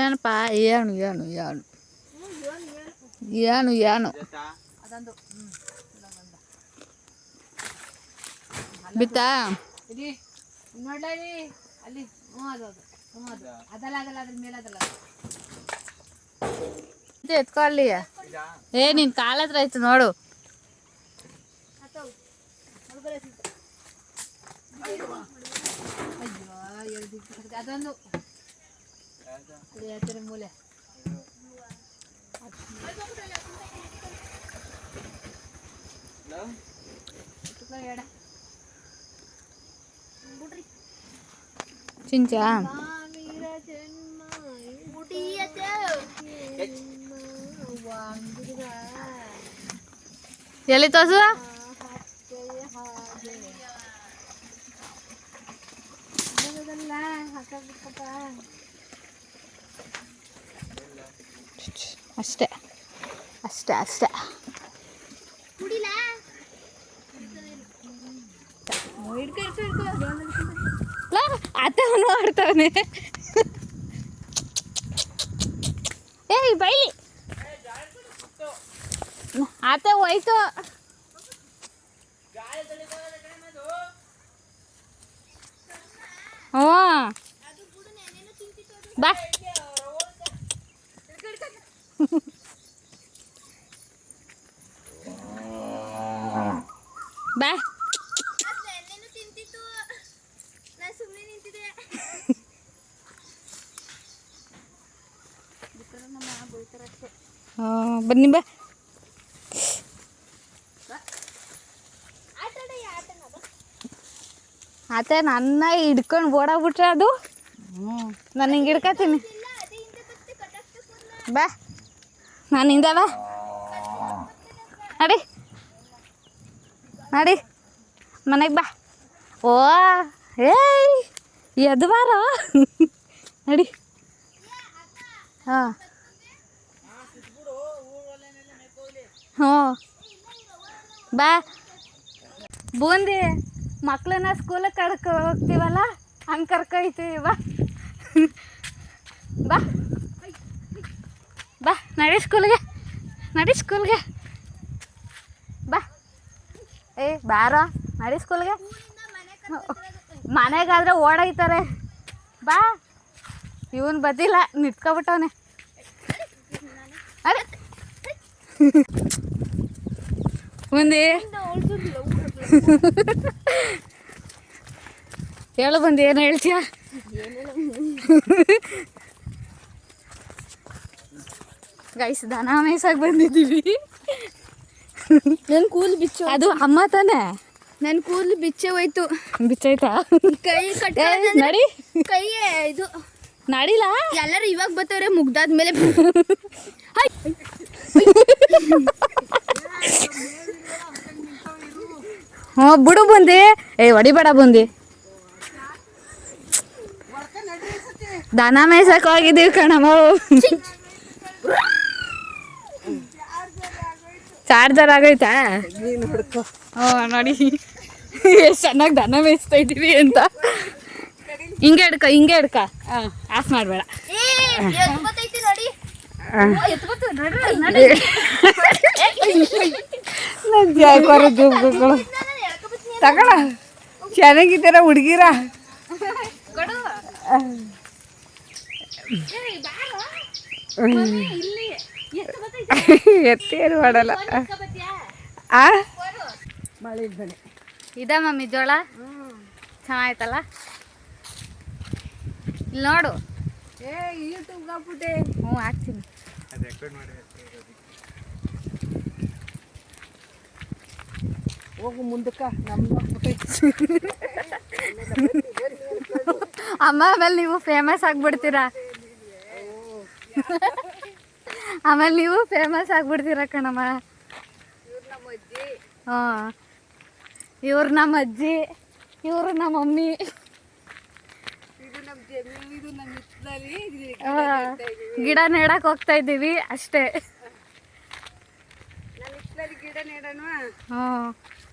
ಏನಪ್ಪ ಏನು ಏನು ಏನು ಏನು ಏನು ಬಿತ್ತಾ ನೋಡ್ಲಿ ಅಲ್ಲಿ ಅದಲ್ಲ ಅದಲ್ಲ ಅದ್ರ ಮೇಲೆ ಅದಲ್ಲ ಎತ್ಕೊಳ್ಳಿ ಏ ನಿನ್ ಕಾಲ ಹತ್ರ ಆಯ್ತು ನೋಡು ಅದೊಂದು ಮೂಲೆ ಚಿಂಚಾ ಎಲ್ಲಿ ತೋರ್ಸು ಅಷ್ಟೇ ಅಷ್ಟೇ ಅಷ್ಟೇ ಆತ ನೋಡ್ತಾವನೆ ಏಯ್ ಬೈಲಿ ಆತ ಹೋಯ್ತು ಹ್ಞೂ ಬಾ ಬಾ ಬನ್ನಿ ಬಾ ಆತ ನನ್ನ ಹಿಡ್ಕೊಂಡು ಓಡಾಗ್ಬಿಟ್ರೆ ಅದು ನಾನು ಹಿಂಗೆ ಹಿಡ್ಕೊತೀನಿ ಬಾ ನಾನು ಹಿಂದೆ ಬಾ ನಡಿ ನಡಿ ಮನೆಗೆ ಬಾ ಓ ಏಯ್ ಎದ್ದು ಬಾರ ನಡಿ ಹಾಂ ಹ್ಞೂ ಬಾ ಬೂಂದಿ ಮಕ್ಕಳನ್ನ ಸ್ಕೂಲಿಗೆ ಕರ್ಕೊ ಹೋಗ್ತೀವಲ್ಲ ಹಂಗೆ ಕರ್ಕೊಯ್ತೀವಿ ಬಾ ಬಾ ಬಾ ನಡಿ ಸ್ಕೂಲ್ಗೆ ಬಾ ಏ ಬಾರೋ ನಡಿ ಸ್ಕೂಲ್ಗೆ ಮನೆಗಾದ್ರೆ ಓಡಾಯ್ತಾರೆ ಬಾ ಇವನು ಬದ್ದಿಲ್ಲ ನಿಂತ್ಕೊಬಿಟ್ಟವನೆ ಅರೆ ಬಂದಿ ಹೇಳು ಬಂದು ಏನು ಹೇಳ್ತೀಯ ಗೈಸ್ ದನ ಮೇಯ್ಸಾಗಿ ಬಂದಿದ್ದೀವಿ ನನ್ನ ಕೂದಲು ಬಿಚ್ಚು ಅದು ಅಮ್ಮ ತಾನೆ ನನ್ನ ಕೂದಲು ಬಿಚ್ಚೆ ಹೋಯ್ತು ಬಿಚ್ಚೈತಾ ಕೈ ಕಟ್ಟ ನಡಿ ಕೈ ಇದು ನಡಿಲ್ಲ ಎಲ್ಲರೂ ಇವಾಗ ಬರ್ತಾವ್ರೆ ಮುಗ್ದಾದ್ಮೇಲೆ ಹ್ಞೂ ಬಿಡು ಬಂದಿ ಏ ಹೊಡಿಬೇಡ ಬಂದಿ ದನ ಮೇಯ್ಸಕ್ಕೆ ಹೋಗಿದ್ದೀವಿ ಕಣಮ್ಮ ಚಾರ್ಜರ್ ಆಗೋಯ್ತಾ ಹ್ಞೂ ನೋಡಿ ಎಷ್ಟು ಚೆನ್ನಾಗಿ ದನ ಮೇಯಿಸ್ತಾ ಇದ್ದೀವಿ ಅಂತ ಹಿಂಗೆ ಹಿಡ್ಕ ಹಾಂ ಆಫ್ ಮಾಡಬೇಡ ತಗೊಳ ಚೆನ್ನಾಗಿದ್ದೀರ ಹುಡುಗಿರ ಎತ್ತೇನು ಮಾಡಲ್ಲ ಇದ ಮಮ್ಮಿ ಜೋಳ ಚೆನ್ನಾಯ್ತಲ್ಲ ಇಲ್ಲಿ ನೋಡು ಯೂಟ್ಯೂಬ್ಗೆ ಹಾಕ್ಬಿಟ್ಟೆ ಹ್ಞೂ ಹಾಕ್ತೀನಿ ಹೋಗು ಮುಂದಕ್ಕೆ ನಮ್ದು ಅಮ್ಮ ಆಮೇಲೆ ನೀವು ಫೇಮಸ್ ಆಗ್ಬಿಡ್ತೀರಾ ಕಣಮ್ಮ ಹಾಂ ಇವ್ರು ನಮ್ಮ ಅಜ್ಜಿ ಇವರು ನಮ್ಮ ಮಮ್ಮಿ ಗಿಡ ನೆಡಕ್ಕೆ ಹೋಗ್ತಾ ಇದ್ದೀವಿ ಅಷ್ಟೇ ಹ್ಞೂ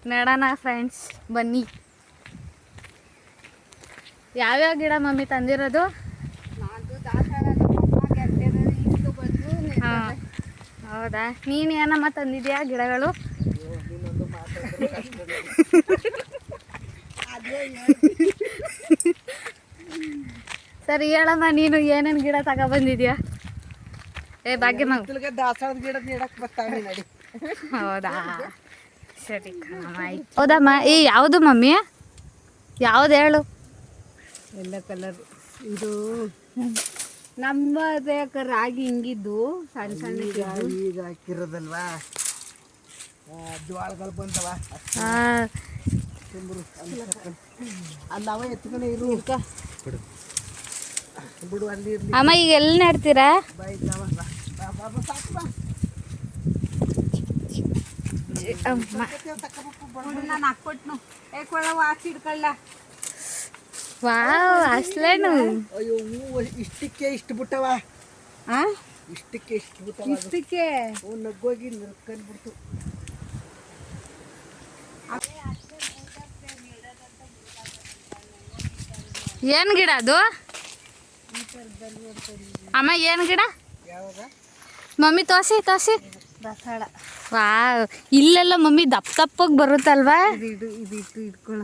ನೆಡೋಣ ಫ್ರೆಂಡ್ಸ್ ಬನ್ನಿ ಯಾವ್ಯಾವ ಗಿಡ ಮಮ್ಮಿ ತಂದಿರೋದು ಹೌದಾ, ನೀನು ಏನಮ್ಮ ತಂದಿದ್ಯಾ ಗಿಡಗಳು? ಸರಿ ಹೇಳಮ್ಮ, ನೀನು ಏನೇನು ಗಿಡ ತಗೊಬಂದಿದ್ಯಾ? ಏ ಭಾಗ್ಯಮ್ಮ, ದಾಸವಾಳದ ಗಿಡ ನೀಡಕ್ ಬರ್ತಾವೆ ನಡಿ. ಹೌದಾ, ಸರಿ ಕಣಮ್ಮ, ಆಯ್ತು. ಹೌದಮ್ಮ, ಈ ಯಾವುದು ಮಮ್ಮಿ? ಯಾವ್ದು ಹೇಳು? ಎಲ್ಲ ಕಲರ್ ಇದು ನಮ್ಮದೇ ರಾಗಿ ಹಿಂಗಿದ್ದು ಸಣ್ಣ ಸಣ್ಣ ಈಗ ಹಾಕಿರೋದಲ್ವಾ, ಜ್ವಾಳಗಳು ಬಂದವ ಅಲ್ಲವ ಎತ್ಕೊಂಡು ಇರು ಬಿಡು ಅಲ್ಲಿ ಇರ್ಲಿ. ಅಮ್ಮ ಈಗ ಎಲ್ಲಿ ನೆಡ್ತೀರಾ? ನಾನು ಹಾಕ್ಕೊಟ್ನು ಏಕೊಳ್ಳವ ಹಾಕಿ ಇಡ್ಕೊಳ್ಳ. ವಾವ್, ಅಸ್ಲೇನು? ಅಯ್ಯೋ ಹೂವು ಇಷ್ಟಕ್ಕೆ ಇಷ್ಟು ಬಿಟ್ಟವ, ಇಷ್ಟಕ್ಕೆ ಇಷ್ಟು ಬಿಟ್ಟವ, ಇಷ್ಟಕ್ಕೆ ನಗ್ಗೋಗಿ ಕಂಡ್ಬಿಡ್ತು. ಏನು ಗಿಡ ಅದು ಅಮ್ಮ? ಏನು ಗಿಡ? ಯಾವಾಗ ಮಮ್ಮಿ ತೋಸಿ ತೋಸಿ. ದಾಸವಾಳ. ವಾವ್, ಇಲ್ಲೆಲ್ಲ ಮಮ್ಮಿ ದಪ್ಪ ದಪ್ಪಗೆ ಬರುತ್ತಲ್ವಾ? ಇದು ಇಟ್ಟು ಇಟ್ಕೊಳ್ಳ.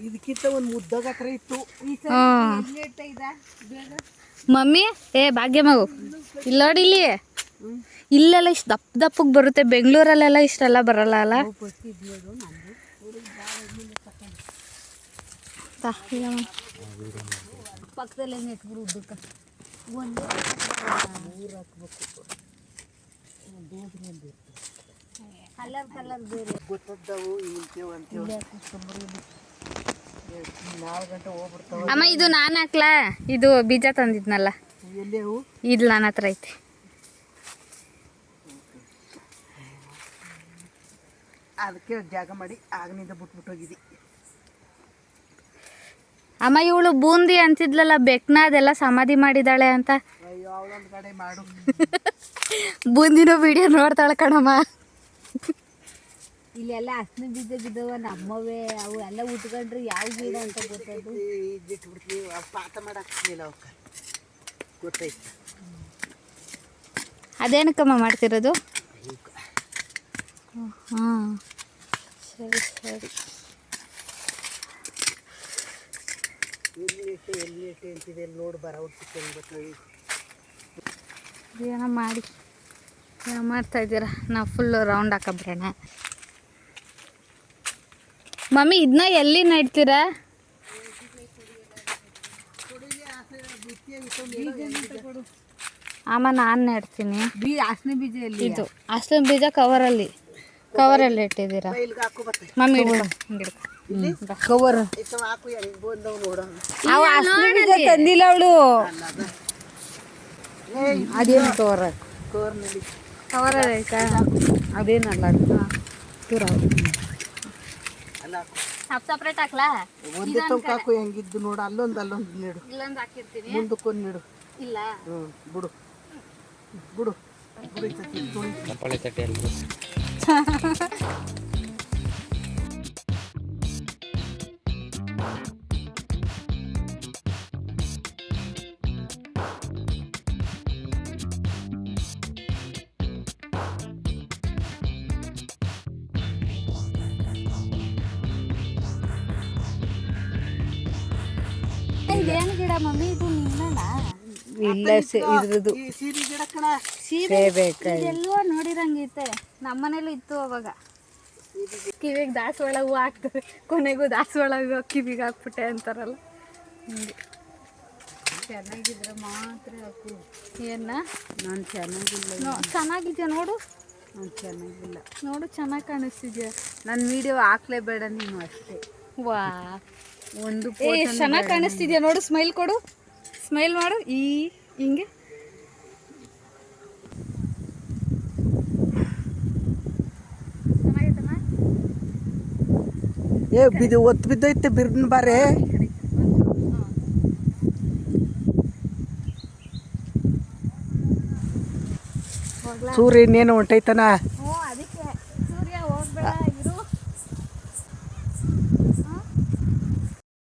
ಇದಕ್ಕಿಂತ ಒಂದು ಮುದ್ದಾಗ ಹತ್ರ ಇತ್ತು. ಮಮ್ಮಿ, ಏ ಭಾಗ್ಯ ಮಗು, ಇಲ್ಲಿ ನೋಡಿ, ಇಲ್ಲಿ ಇಲ್ಲೆಲ್ಲ ಇಷ್ಟು ದಪ್ಪ ದಪ್ಪಗೆ ಬರುತ್ತೆ, ಬೆಂಗಳೂರಲ್ಲೆಲ್ಲ ಇಷ್ಟೆಲ್ಲ ಬರಲ್ಲ ಅಲ್ಲ? ಪಕ್ಕದಲ್ಲೇ ನೆಟ್ಬಿಡು ಉದ್ದಕ್ಕೆ ಕಲರ್ ಕಲರ್ ಬೇರೆ ಗೊತ್ತದ್ದವು ಇಂತೇವು ಅಂತೇವು 4 ಗಂಟೆ ಹೋಗ್ಬಿಡ್ತಾವ. ಅಮ್ಮ, ಇದು ನಾನು ಹಾಕ್ಲಾ? ಇದು ಬೀಜ ತಂದಿದ್ನಲ್ಲ, ಎಲ್ಲಿ ಅವು? ಇದು ನನ್ನ ಹತ್ರ ಐತಿ. ಅದಕ್ಕೆ ಜಾಗ ಮಾಡಿ ಆಗನಿಂದ ಬಿಟ್ಬಿಟ್ಟೋಗಿದ್ದಿ. ಅಮ್ಮ, ಇವಳು ಬೂಂದಿ ಅಂತಿದ್ಲಲ್ಲ, ಬೆಕ್ನ ಅದೆಲ್ಲ ಸಮಾಧಿ ಮಾಡಿದಾಳೆ ಅಂತ. ಅಯ್ಯೋ ಅವಳೊಂದು ಕಡೆ ಮಾಡು. ಬೂಂದಿನೂ ವಿಡಿಯೋ ನೋಡ್ತಾಳೆ ಕಣಮ್ಮ. ಇಲ್ಲೆಲ್ಲ ಹಸನು ಬೀಜ ಬಿದ್ದವ ನಮ್ಮವೇ, ಅವು ಎಲ್ಲ ಉಟ್ಕೊಂಡ್ರೆ ಯಾವ ಗಿಡ ಅಂತ ಗೊತ್ತದು. ಇದಿಟ್ಬಿಡ್ತೀವಿ, ಪಾತ ಮಾಡಾಕ್ತಿಲ್ಲ ಅವಕ್ಕ, ಗೊತ್ತಾಯ್ತು. ಅದೇನಕ್ಕಮ್ಮ ಮಾಡ್ತಿರೋದು? ಹಾಂ, ಸರಿ ಸರಿ. ಎಲ್ಲಿ ಅಂತಿದೆ ನೋಡಿ ಬರ ಏನೋ ಮಾಡಿ, ಏನೋ ಮಾಡ್ತಾಯಿದ್ದೀರಾ? ನಾವು ಫುಲ್ಲು ರೌಂಡ್ ಹಾಕಬ್ರೋಣ. ಮಮ್ಮಿ, ಇದನ್ನ ಎಲ್ಲಿ ನೆಡ್ತೀರಾ? ಅಮ್ಮ, ನಾನು ನೆಡ್ತೀನಿ. ಹಸನೆ ಬೀಜ ಎಲ್ಲಿ? ಇದು ಹಸಿರು ಬೀಜ ಕವರಲ್ಲಿ ಇಟ್ಟಿದ್ದೀರಾ? ಮಮ್ಮಿ ಹಿಡ್ಕೊ. ಕವರ್ ತಂದಿಲ್ಲ ಅವಳು. ಅದೇನು ಕವರ್? ಕವರಲ್ಲಿ ಐತಾ? ಅದೇನಲ್ಲ ಸಪ್ರೇಟ್ ಹಾಕ್ಲಾ? ಒಂದೇ ತೌಕಾಕು ಹೆಂಗಿದ್ದು ನೋಡು, ಅಲ್ಲೊಂದು ನೀಡು, ಇಲ್ಲೊಂದು ಹಾಕಿರ್ತೀನಿ. ಮುಂದಕ್ಕೊಂದು ನೀಡು. ಇಲ್ಲ, ಬಿಡು ಬಿಡು ಬಿಡು. ಇದೇನು ಗಿಡ ಮಮ್ಮಿ? ಇದು ನಿನ್ನಲ್ಲ? ಇಲ್ಲ, ಇದ್ರದ್ದು ಸೀರೆ ಗಿಡ ಕಣ. ಎಲ್ಲೋ ನೋಡಿರಂಗೈತೆ, ನಮ್ಮನೇಲೂ ಇತ್ತು ಅವಾಗ. ಕಿವಿಗೆ ದಾಸವಾಳ ಹೂವು ಹಾಕ್ತಾರೆ, ಕೊನೆಗೂ ದಾಸವಾಳ ಹೂವು ಕಿವಿಗೆ ಹಾಕ್ಬಿಟ್ಟೆ ಅಂತಾರಲ್ಲ, ಹಿಂಗೆ. ಚೆನ್ನಾಗಿದ್ರೆ ಮಾತ್ರ ಹಾಕು. ಏನ? ನಾನು ಚೆನ್ನಾಗಿಲ್ಲ. ಚೆನ್ನಾಗಿದ್ಯಾ ನೋಡು. ನಾನು ಚೆನ್ನಾಗಿಲ್ಲ ನೋಡು, ಚೆನ್ನಾಗಿ ಕಾಣಿಸ್ತಿದ್ಯಾ. ನನ್ನ ವಿಡಿಯೋ ಹಾಕ್ಲೇಬೇಡ ನೀನು ಅಷ್ಟೇ. ವಾ, ಒಂದು ಚೆನ್ನಾಗಿ ಕಾಣಿಸ್ತಿದ್ಯಾ ನೋಡು. ಸ್ಮೈಲ್ ಕೊಡು, ಸ್ಮೈಲ್ ಮಾಡು, ಹಿಂಗೆ. ಒತ್ತು ಬಿದ್ದೈತೆ ಬಿರ್ನ ಬಾರೆ. ಸೂರ್ಯ ಇನ್ನೇನು ಹೊಂಟೈತನ. ಅದಕ್ಕೆ ಸೂರ್ಯ ಹೋಗ್ಬೇಡ.